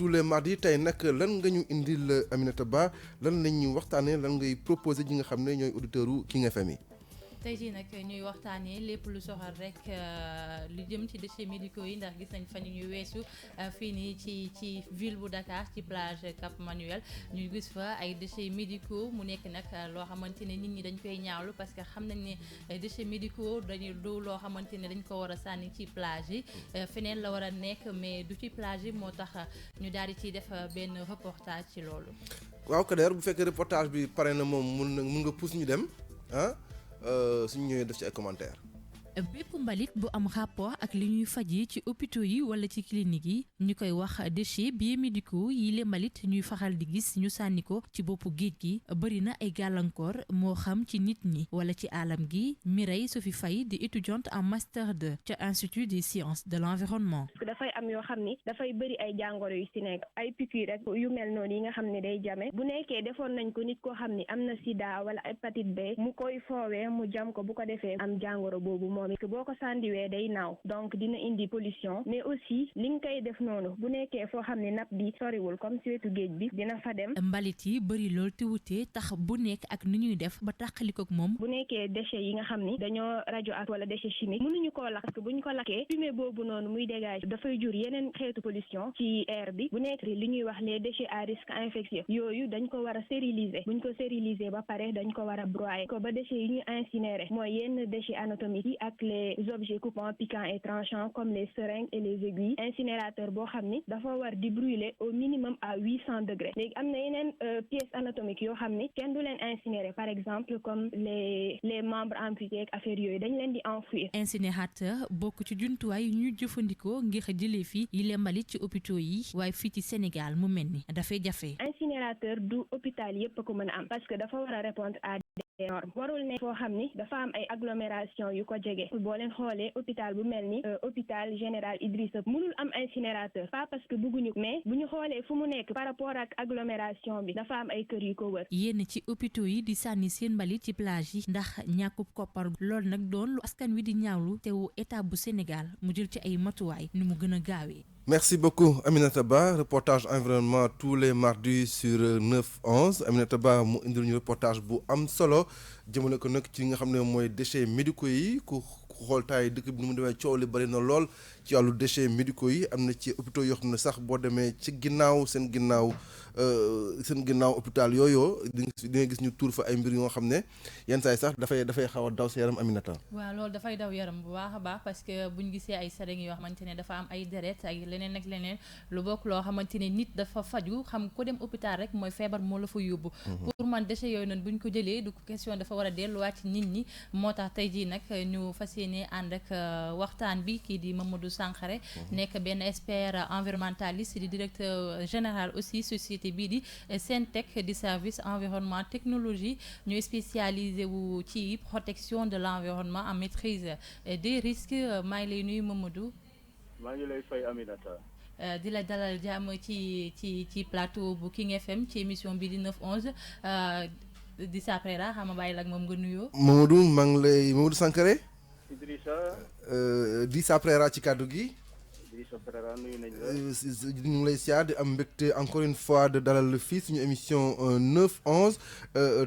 tous les mardis tey nag lan nga ñu indil Aminata Ba lan lañ ñu waxtaanee lan ngay proposé ñi nga xam ne ñooy auditeurs King FM yi. tey jii nag ñuy waxtaanee lépp lu soxal rek lu jëm ci déchets médicaux yi ndax gis nañ fan ñuy weesu fii nii ci ville bu Dakar ci plage Cap Manuel ñu gis fa ay déchets médicaux mu nekk nag loo xamante ne nit ñi dañ koy ñaawlu parce que xam nañ ne déchets médicaux dañu du loo xamante ne dañ ko war a sànni ci plage yi feneen la war a nekk mais du ci plage yi moo tax ñu daal di ciy def benn reportage ci loolu. waaw Kader bu fekkee reportage bi pare na moom mun nga pousse ñu dem ah. suñu ñëwee def ci ay commentaires. bépp mbalit bu am rapport ak li ñuy fajee ci hôpitaux yi wala ci clinique yi ñu koy wax déchets biomédicaux yi le mbalit ñuy faral di gis ñu sànni ko ci boppu géej gi bëri na ay gàllankoor moo xam ci nit ñi wala ci alam gi Mireille Sophie Faye di étudiante en master 2 ca institut des sciences de l'environnement. dafay am yoo xam ni dafay bëri ay jàngoro yu ci nekk ay piqûre rek yu mel noonu yi nga xam ne day jame bu nekkee defoon nañ ko nit koo xam ni am na sida wala hépatite B mu koy foowee mu jam ko bu ko defee am jàngoro boobu moom que boo ko sàndiwee day naaw donc dina indi pollution mais aussi li nga koy def noonu bu nekkee foo xam ne napp bi soriwul comme ci wetu géej bi dina fa dem. mbalit yi bëri lool te wutee tax bu nekk ak ni ñuy def ba tàqaliko ak moom. bu nekkee déchets yi nga xam ni dañoo radioactif wala déchets chimiques mënuñu koo lakk parce que bu ñu ko lakkee fumée boobu noonu muy dégage dafay jur yeneen xeetu pollution ci air bi bu nekk li ñuy wax les déchets à risque infectieux yooyu dañ ko war a stériliser buñ ko stériliser ba pare dañ ko war a broyer ko ba déchets yi ñu incinérer mooy yenn déchets anatomiques yi ak les objets coupants piquants et tranchants comme les seringues et les aiguilles incinérateur boo xam ni dafa war di brûler au minimum à 800 degrés léegi am na yeneen pièces anatomiques yoo xam ni kenn du leen incinérer par exemple comme les membres amputés ak affaire yooyu dañ leen di enfouir. incinérateur bokk ci jumtuwaay yu ñuy jëfandikoo ngir jëlee fii yi le mbalit ci hôpitaux yi waaye fii ci Sénégal mu mel ni dafay jafe. incinérateur du hôpital yépp ko mën a am parce que dafa war a répondre à warul ne foo xam ni dafa am ay agglomération yu ko jege boo leen xoolee hôpital bu mel ni hôpital général Idrissa mënul am incinérateur pas parce que bëgguñu mais bu ñu xoolee fu mu nekk par rapport ak agglomération bi dafa am ay kër yu ko wër. yénn ci hôpitaux yi di sànni seen mbalit ci plage yi ndax ñàkkub koppar loolu nag doon lu askan wi di ñaawlu teewu état bu Sénégal mu jël ci ay matuwaay ni mu gën a gaawee. Merci beaucoup Aminata Ba reportage environnement tous les mardis sur 9-11 Aminata Ba mu indil ñu reportage bu am solo jëmale ko nag ci nga xam ne mooy déchets médicaux yi ku xool taay dëkk bi nu mu demee coow li bari na lool ci wàllu déchets médicaux yi am na ci hôpitaux yoo xam ne sax boo demee ci ginnaaw seen ginnaaw hôpital yooyu di nga gis ñu tuur fa ay mbir yoo xam ne yenn saa yi sax dafay xaw a daw sa yaram Aminata. waaw loolu dafay daw yaram bu baax a baax parce que buñ gisee ay seringues yoo xamante ne dafa am ay deret ay leneen ak leneen lu bokk loo xamante ne nit dafa faju xam ko dem hôpital rek mooy feebar moo la fa yóbbu. pour man déchets yooyu noonu buñ ko jëlee du question dafa war a delluwaat ci nit ñi moo tax tey jii nag ñu fas yéene ànd ak waxtaan bi kii di Mamadou Sankhare nekk benn expert environnementaliste di directeur général aussi société bii di Sentec di service environnement technologie ñu spécialisé wu ci protection de l'environnement en maîtrise des risques maa ngi lay nuyu Mamadou. maa ngi lay fay Aminata. di la dalal jàmm ci plateau bu King FM ci émission bi di 9-11 di Saprera xam nga bàyyi la ak moom nga nuyoo. Mamadou maa ngi lay Mamadou Sankhare. Idrissa. di Saprera ci kàddu gi. Idrissa Prera nuyu nañ la. ñu ngi lay siyaar di am mbégte encore une fois de dalal fii suñu émission 9-11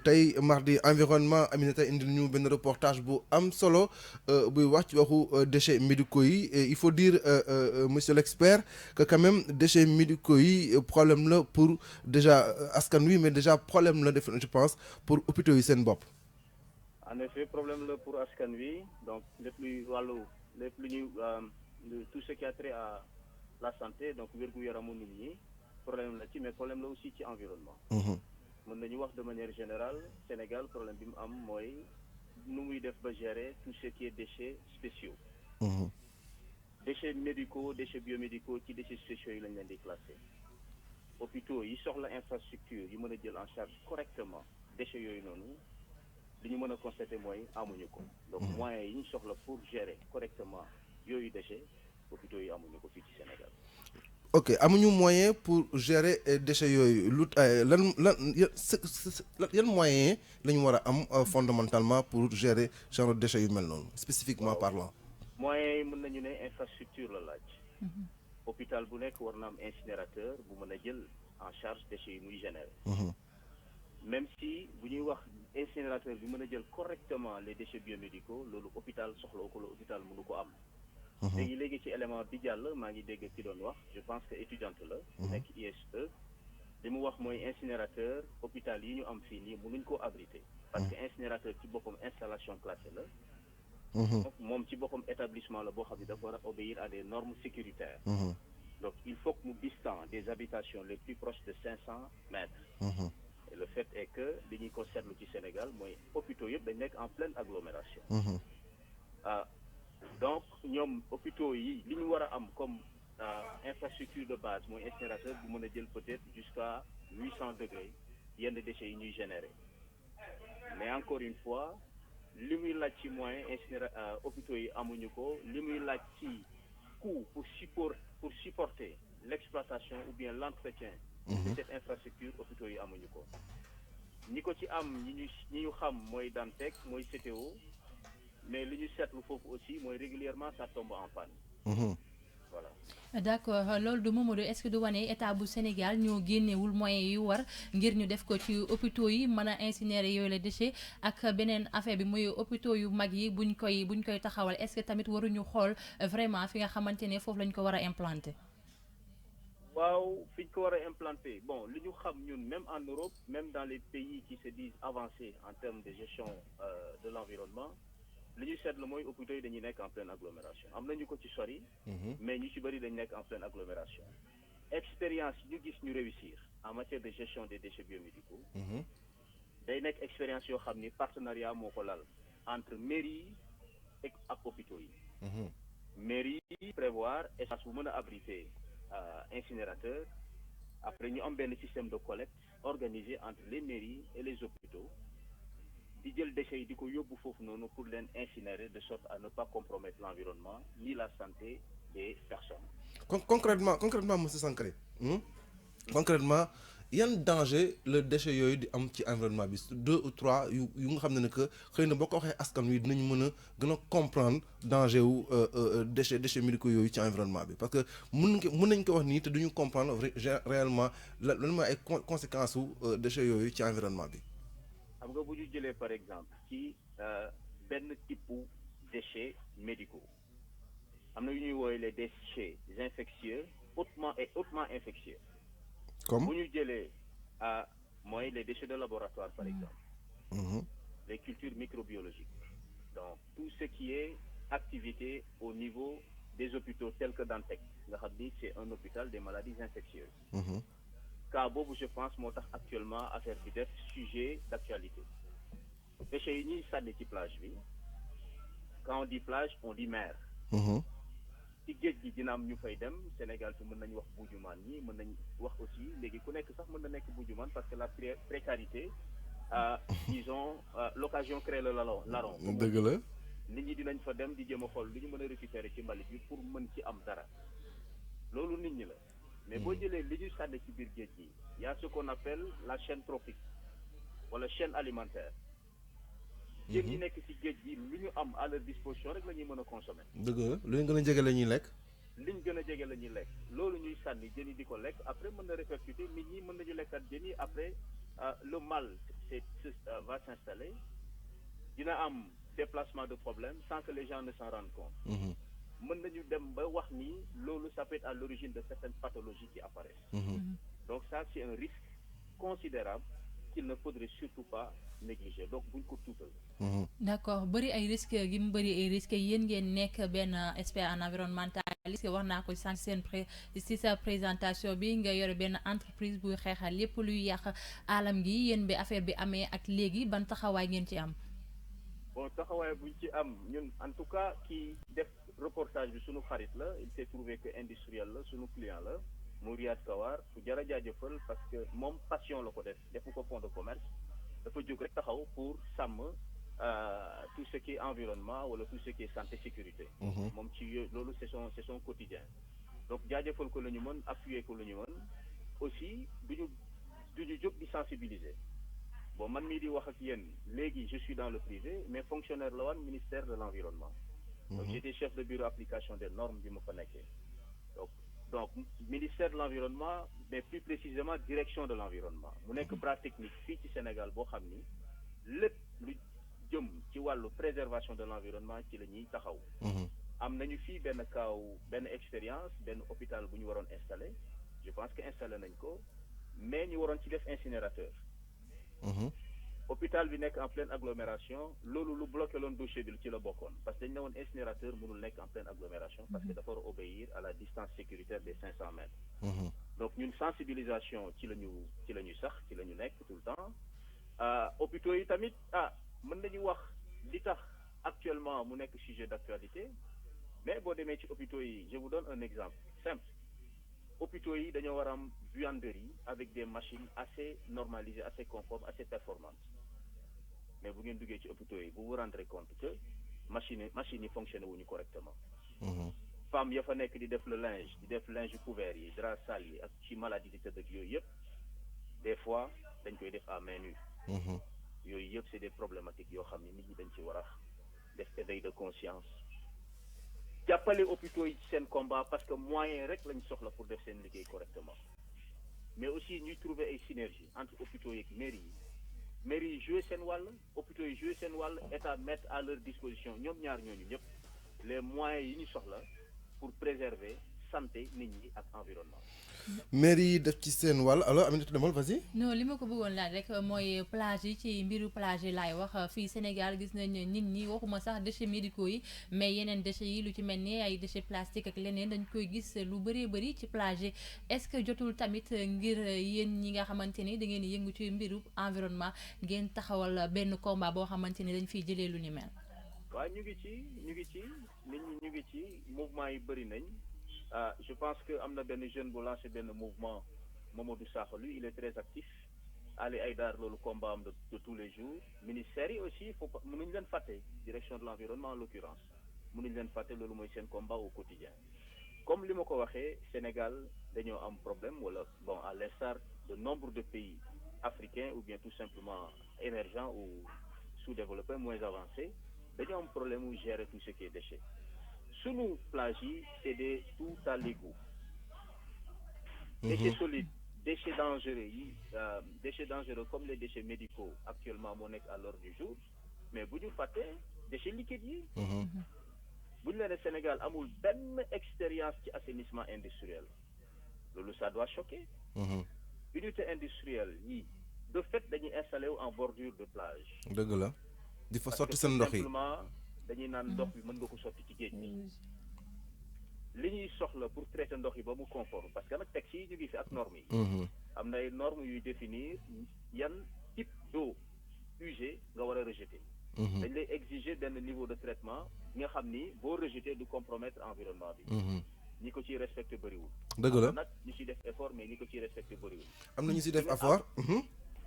tey mardi environnement Aminata indil ñu benn reportage bu am solo buy wax ci waxu déchets médicaux yi il faut dire monsieur l'expert que quand même déchets médicaux yi problème la pour déjà askan wi mais déjà problème la def je pense pour hôpitaux yi seen bopp. En effet problème la pour askan wi donc lépp luy wàllu lépp lu ñuy tout ce qui a trait à la santé donc wér-gu-yaramu nit ñi problème la ci mais problème la aussi ci environnement. mën nañu wax de manière générale Sénégal problème bi mu am mooy nu muy def ba gérer tout ce qui est déchets spéciaux. déchets médicaux déchets biomédicaux ci déchets spéciaux yi lañ leen di classé. hôpitaux yi soxla infrastructure yi mën a jël en charge correctement déchets yooyu noonu li ñu mën a constater mooy amuñu ko. donc moyens yi ñu soxla pour gérer correctement yooyu déchets hôpitaux yi amuñu ko fii ci Sénégal. ok amuñu moyen pour gérer déchets yooyu lu yan moyen la ñu war a am fondamentalement pour gérer genre déchets yu mel noonu spécifiquement parlant. moyens yi mën nañu ne infrastructure la laaj. hôpital bu nekk war na am incinérateur bu mën a jël en charge déchets yi muy générer. Même si bu ñuy wax incinérateur bi mën a jël correctement les déchets biomédicaux loolu hôpital soxla ko la hôpital mënu ko am. léegi ci élément bi jàll maa ngi dégg ki doon wax je pense que étudiante la. nekk ISE. li mu wax mooy incinérateur hôpital yi ñu am fii nii mënuñ koo abriter. parce que incinérateur ci boppam installation classée la. donc moom ci boppam établissement la boo xam ne dafa war a obéir à des normes sécuritaires. donc il faut que mu distant des habitations les plus proches de 500 mètres. et le fait est que li ñuy ko seetlu ci Sénégal mooy hôpitaux yëpp dañ nekk en pleine agglomération. donc ñoom hôpitaux yi li ñu war a am comme infrastructure de base mooy incinérateur bu mën a jël peut-être jusqu'à 800 degrés yenn déchets yi ñuy générer mais encore une fois li muy laaj ci moyen hôpitaux yi amuñu ko li muy laaj ci coût pour supporter l'exploitation ou bien l'entretien de cette infrastructure hôpitaux yi amuñu ko ñi ko ci am ñi ñu xam mooy Dantec mooy CTO mais li ñu seetlu foofu aussi mooy régulièrement ça tombe en panne. Voilà. D'accord loolu du Mamadou est-ce que du wane état bu Sénégal ñoo génnewul moyens yu war ngir ñu def ko ci hôpitaux yi mën a incinérer yooyu les déchets ak beneen affaire bi muy hôpitaux yu mag yi buñ koy taxawal est-ce que tamit waruñu xool vraiment fi nga xamante ne foofu lañ ko war a implanter. waaw fi ñu ko war a implanter bon li ñu xam ñun même en Europe même dans les pays qui se disent avancés en termes de gestion de l'environnement li ñu seetlu mooy hôpitaux yi dañuy nekk en pleine agglomération am nañu ko ci sori. mais ñu ci bëri dañu nekk en pleine agglomération. expérience ñu gis ñu réussir en matière de gestion des déchets biomédicaux. day nekk expérience yoo xam ni partenariat moo ko lal entre mairie ak hôpitaux yi. mairie yi prévoir espace bu mën a abriter incinérateur après ñu am benn système de collecte organisé entre les mairies et les hôpitaux. di jël déchets yi di ko yóbbu foofu noonu pour leen incinérer de sorte à ne pas compromettre l'environnement ni la santé des personnes. concrètement monsieur Sankaré concrètement yan danger le déchet yooyu di am ci environnement bi 2 ou 3 yu nga xam ne que xëy na boo ko waxee askan wi dinañu mën a gën a comprendre danger wu déchets médicaux yooyu ci environnement bi parce que mën nañ ko wax nii te duñu comprendre réellement lan mooy ay conséquences wu déchets yooyu ci environnement bi. xam nga bu ñu jëlee par exemple ci benn type déchets médicaux am na yu ñuy woowee les déchets infectieux hautement infectieux. comme bu ñu jëlee mooy les déchets de laboratoire par exemple. les cultures microbiologiques. donc tout ce qui est activité au niveau des hôpitaux tels que Dantec nga xam ni c'est un hôpital des maladies infectieuses. cas boobu je pense moo tax actuellement affaire bi def sujet d'actualité. déchets yi ñuy sànni ci plage bi quand on dit plage on dit mer. ci géej gi dina am ñu fay dem Sénégal fi mën nañu wax Bujumaan ñi mën nañu wax aussi léegi ku nekk sax mën na nekk Bujumaan parce que la précarité disons l'occasion crée le larron. dëgg la. nit ñi dinañ fa dem di jéem a xool lu ñu mën a récupérer ci mbalit bi pour mën ci am dara loolu nit ñi la. mais boo jëlee li ñu sànni ci biir géej gi y a ce qu'on appelle la chaîne trophique wala chaîne alimentaire. jën yi nekk ci géej gi lu ñu am à leur disposition rek la ñuy mën a consommer. dëgg la lu ñu gën a jege la ñuy lekk. liñ gën a jege la ñuy lekk loolu ñuy sànni jën yi di ko lekk après mën na répercuter nit ñi mën nañu lekkat jën yi après le mal va s'installer dina am déplacement de problème sans que les gens ne s'en rendent compte. mën nañu dem ba wax ni loolu ça peut être à l'origine de certaines pathologies qui apparaissent. donc ça c'est un risque considérable qu'il ne faudrait surtout pas négliger donc buñ ko tuutal. d'accord bëri ay risques gi mu bëri ay risques yéen ngeen nekk benn expert en environnementaliste wax naa ko sànq ci sa présentation bi nga yore benn entreprise buy xeexal lépp luy yàq alam gi yéen bi affaire bi amee ak léegi ban taxawaay ngeen ci am. bon taxawaay buñ ci am ñun en tout cas ki def reportage bi sunu xarit la il s'est trouvé que industriel la sunu client la mu Riyad Kawar fu jar a jaajëfal parce que moom passion la ko def defu ko fond de commerce dafa jóg rek taxaw pour sàmm tout ce qui est environnement wala tout ce qui est santé sécurité. moom ci loolu c'est son quotidien donc jaajëfal ko la ñu mën appuyer ko la ñu mën aussi duñu jóg di sensibiliser. bon man mii di wax ak yéen léegi je suis dans le privé mais fonctionnaire la woon ministère de l'environnement. donc j'étais chef de bureau application des normes bi ma fa nekkee. donc donc ministère de l'environnement mais plus précisément direction de l'environnement mu nekk bras technique fii ci Sénégal boo xam ni lépp lu jëm ci wàllu préservation de l'environnement ci la ñuy taxaw. am nañu fii benn expérience benn hôpital bu ñu waroon installé je pense que installé nañ ko mais ñu waroon ci def incinérateur. hôpital bi nekk en pleine agglomération loolu lu bloqué loon dossier bi ci la bokkoon parce que dañ ne woon incinérateur mënul nekk en pleine agglomération parce que dafa war a obéir à la distance sécuritaire des 500 mètres. donc ñun sensibilisation ci la ñu sax ci la ñu nekk tout le temps. hôpitaux yi tamit mën nañu wax li tax actuellement mu nekk sujet d'actualité mais boo demee ci hôpitaux yi je vous donne un exemple simple hôpitaux yi dañoo war a am buanderie avec des machines assez normalisées assez conformes assez performantes mais bu ngeen duggee ci hôpitaux yi vous vous rendrez compte que machines yi fonctionné wuñu correctement. femmes ya fa nekk di def linge couvert yi drap sale yi ak ci maladie di tëdd ak yooyu yëpp des fois dañ koy def à main nue. yooyu yëpp c'est des problématiques yoo xam ne nit ñi dañ ci war a def éveil de conscience jàppale hôpitaux yi seen combat parce que moyen rek lañ soxla pour def seen liggéey correctement mais aussi ñuy trouver ay synergie entre hôpitaux yi ak mairie yi jouer seen wàll hôpitaux yi jouer seen wàll état mettre à leur disposition ñoom ñaar ñooñu ñëpp les moyens yi ñu soxla pour préserver santé nit ñi ak environnement. mairie yi def ci seen wàll alors Aminata demal vas-y. non li ma ko bëggoon laaj rek mooy plage yi ci mbiru plage yi laay wax fii Sénégal gis nañ nit ñi waxuma sax déchets médicaux yi mais yeneen déchets yi lu ci mel ni ay déchets plastiques ak leneen dañ koy gis lu bëri ci plage yi est-ce que jotul tamit ngir yéen ñi nga xamante ni da ngeen yëngu ci mbiru environnement ngeen taxawal benn combat boo xamante ni dañ fiy jëlee lu ni mel. waaw ñu ngi ci nit ñi ñu ngi ci mouvement yi bëri nañ. je pense que am na benn jeune bu lancé benn mouvement Mamadou Sakho lui il est très actif Ali Aïdar loolu combat am de tous les jours ministère yi aussi faut pas mënuñ leen fàtte direction de l'environnement en l'occurrence mënuñ leen fàtte loolu mooy seen combat au quotidien comme li ma ko waxee Sénégal dañoo am problème wala bon à l'instar de nombre de pays africains ou bien tout simplement émergents ou sous-développés moins avancés dañoo am problème où gérer tout ce qui est déchets. Sunu plage yi c'est des tout à l'égout. Déchets solides, déchets dangereux comme les déchets médicaux actuellement moo nekk à l'ordre du jour mais bu ñu fàttee déchets liquides yi. bu ñu leen Sénégal amul benn expérience ci assainissement industriel loolu ça doit choquer. unité industrielle yi de fait dañuy installé wu en bordure de plage. dëgg la di fa sotti seen ndox yi. dañuy naan ndox bi mën nga ko sotti ci géej gi li ñuy soxla pour traiter ndox yi ba mu conforme parce que nag texte yi ñu ngi fi ak normes yi. am na ay normes yuy définir yan type d'eau usée nga war a rejeter. dañ lay exiger benn niveau de traitement nga xam ni boo rejeter du compromettre environnement bi. ñi ko ciy respecté bëriwul. dëgg la nag ñu ciy def effort mais ñi ko ciy respecté bëriwul. am na ñu ciy def effort.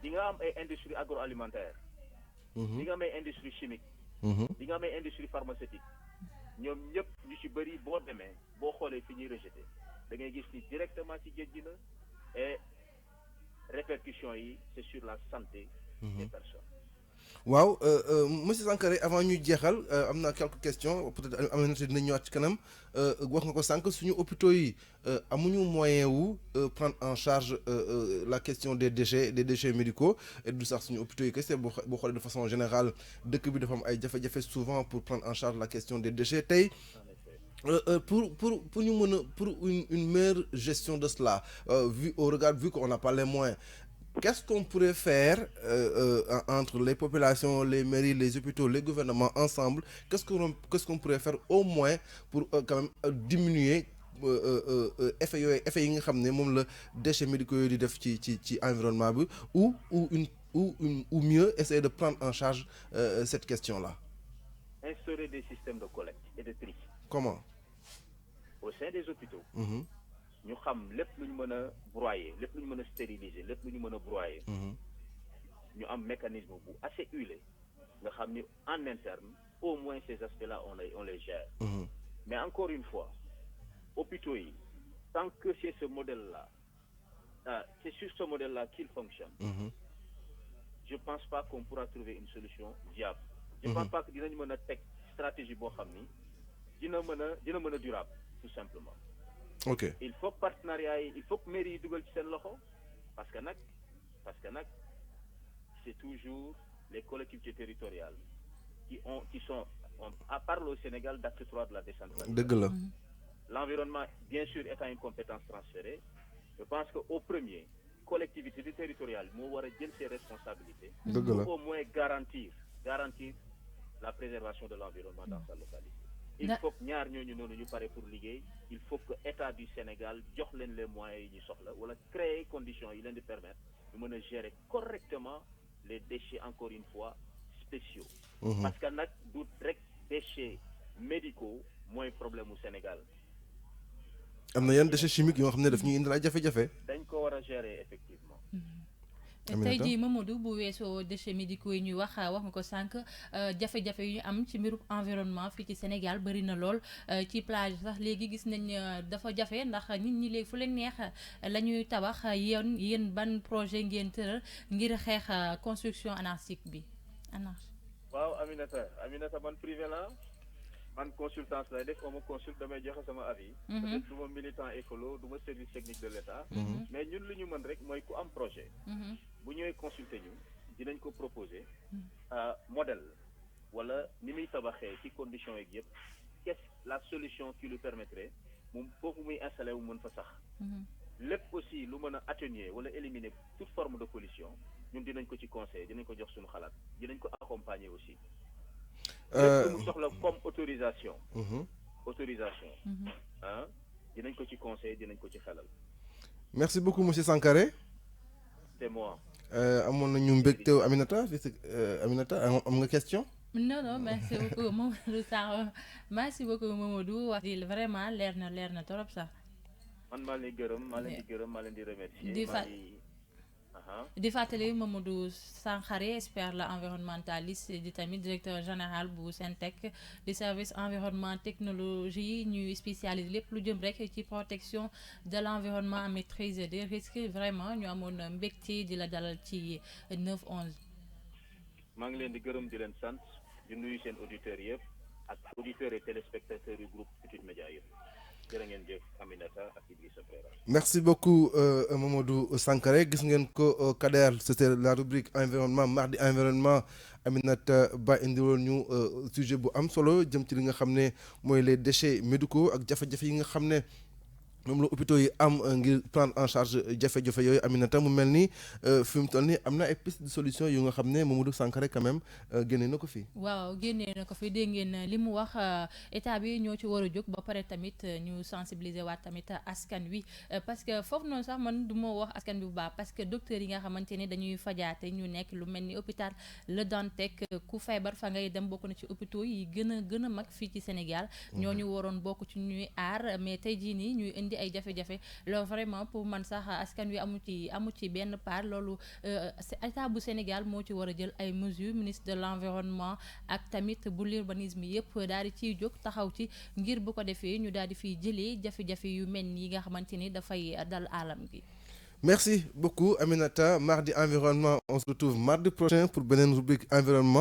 di nga am ay industrie agroalimentaire. di nga am ay industrie chimique. di nga am ay industrie pharmaceutique ñoom ñëpp ñu ci bëri boo demee boo xoolee fi ñuy rejeté da ngay gis ni directement ci géej gi la et répercussions yi c'est sur la santé des personnes. waaw monsieur Sankaré avant ñuy jeexal am na quelques questions peut-être am na dina ñëwaat ci kanam wax nga ko sànq suñu hôpitaux yi amuñu moyen wu prendre en charge la question des déchets médicaux et du sax suñu hôpitaux yi kese boo xoolee de façon générale dëkk bi dafa am ay jafe-jafe souvent pour prendre en charge la question des déchets tey pour ñu mën a pour une meilleure gestion de cela vu qu'on n'a pas les moyens. Qu'est-ce qu'on pourrait faire entre les populations, les mairies, les hôpitaux, les gouvernements ensemble? Qu'est-ce qu'on pourrait faire au moins pour quand même diminuer effet yi nga xam ne moom la déchets médicaux yooyu di def ci environnement bi ou mieux essayer de prendre en charge cette question-là? Instaurer des systèmes de collecte et de tri. Comment? Au sein des hôpitaux. ñu xam lépp lu ñu mën a broyer lépp lu ñu mën a stériliser lépp lu ñu mën a broyer. ñu am mécanisme bu assez huilé nga xam ni en interne au moins ces aspects-là on les gère. Mais encore une fois hôpitaux yi tant que c'est ce modèle-là c'est sur ce modèle-là qu'il fonctionne. Je pense pas qu'on pourra trouver une solution viable. Je pense pas que dinañ mën a teg stratégie boo xam ni dina mën a durable tout simplement. ok il faut que partenariat yi il faut que mairie yi dugal ci seen loxo parce que nag c'est toujours les collectivités territoriales qui sont à part au Sénégal d'acte 3 de la décentralisation. dëgg la. L'environnement, bien sûr, étant une compétence transférée, je pense qu'au premier, collectivité territoriale, nous devons prendre ses responsabilités pour au moins garantir la préservation de l'environnement dans sa localité. Il faut que nous parlons pour liguer, il faut que l'État du Sénégal donne les moyens ou créer les conditions qui nous permettent de gérer correctement les déchets, encore une fois, spéciaux. Parce que nous avons déchets médicaux, moins problème au Sénégal. am na yenn déchets chimiques yoo xam ne daf ñuy indil ay jafe-jafe. dañ ko war a gérer effectivement. tey jii Mamadou bu weesoo déchets médicaux yi ñuy wax nga ko sànq jafe-jafe yu ñu am ci mbirum environnement fii ci Sénégal bëri na lool ci plage sax léegi gis nañ dafa jafe ndax nit ñi léegi fu leen neex la ñuy tabax yéen ban projet ngeen tëral ngir xeex construction anarchique bi waaw Aminata man privé la man consultance lay def ma consulte damay joxe sama avis. peut-être du ma militant écolo du ma service technique de l'État. mais ñun li ñu mën rek mooy ku am projet. bu ñëwee consulter ñu dinañ ko proposer modèle wala ni muy tabaxee ci conditions yeeg yëpp qu'est-ce la solution qui lui permettrait moom foofu muy installé wu mën fa sax. lépp aussi lu mën a atténuer wala éliminer toute forme de pollution ñun dinañ ko ci conseiller dinañ ko jox suñu xalaat dinañ ko accompagner aussi. mu soxla comme autorisation. dinañ ko ci conseil dinañ ko ci xelal. merci beaucoup monsieur Sankaré. c'est moi. amoon nañu mbégte Aminata am nga question. non merci beaucoup Mamadou Sakho merci beaucoup Mamadou wax di vraiment leer na trop sax. man maa leen di remercier. di fàttali Mamadou Sankaré expert la environnementaliste di tamit directeur général bu SENTEC di service environnement technologie ñuy spécialisé lépp lu jëm rek ci protection de l'environnement à maîtrise des risques vraiment ñu amoon mbégte di la dalal ci 9-11. maa ngi leen di gërëm di leen sant di nuyu seen auditeurs yëpp ak auditeurs et téléspectateurs yu groupe Futurs Médias yëpp. merci beaucoup Mamadou Sankaré gis ngeen ko Kader c'était la rubrique environnement mardi environnement Aminata Ba indiwoon ñu sujet bu am solo jëm ci li nga xam ne mooy les déchets médicaux ak jafe-jafe yi nga xam ne moom la hôpitaux yi am ngir prendre en charge jafe-jafe yooyu Aminata mu mel ni fi mu toll nii am na ay piste de solution yu nga xam ne Mamadou Sankaré quand même génnee na ko fi. waaw génnee na ko fi dégg ngeen li mu wax état bi ñoo ci war a jóg ba pare tamit ñu sensibiliser waat tamit askan wi parce que foofu noonu sax man du ma wax askan bi bu baax parce que docteurs yi nga xamante ne dañuy fajaate ñu nekk lu mel ni hôpital Le Dantec ku feebar fa ngay dem bokk na ci hôpitaux yi gën a mag fii ci Sénégal ñooñu waroon bokk ci ñuy aar mais tey jii nii ñuy indi ay jafe-jafe loolu vraiment pour man sax askan wi amu ci benn part loolu état bu Sénégal moo ci war a jël ay mesures ministre de l'environnement ak tamit bu l'urbanisme yëpp daal di ciy jóg taxaw ci ngir bu ko defee ñu daal di fiy jëlee jafe-jafe yu mel ni nga xamante ni dafay dal alam gi. merci beaucoup Aminata mardi environnement on se retrouve mardi prochain pour beneen rubrique environnement.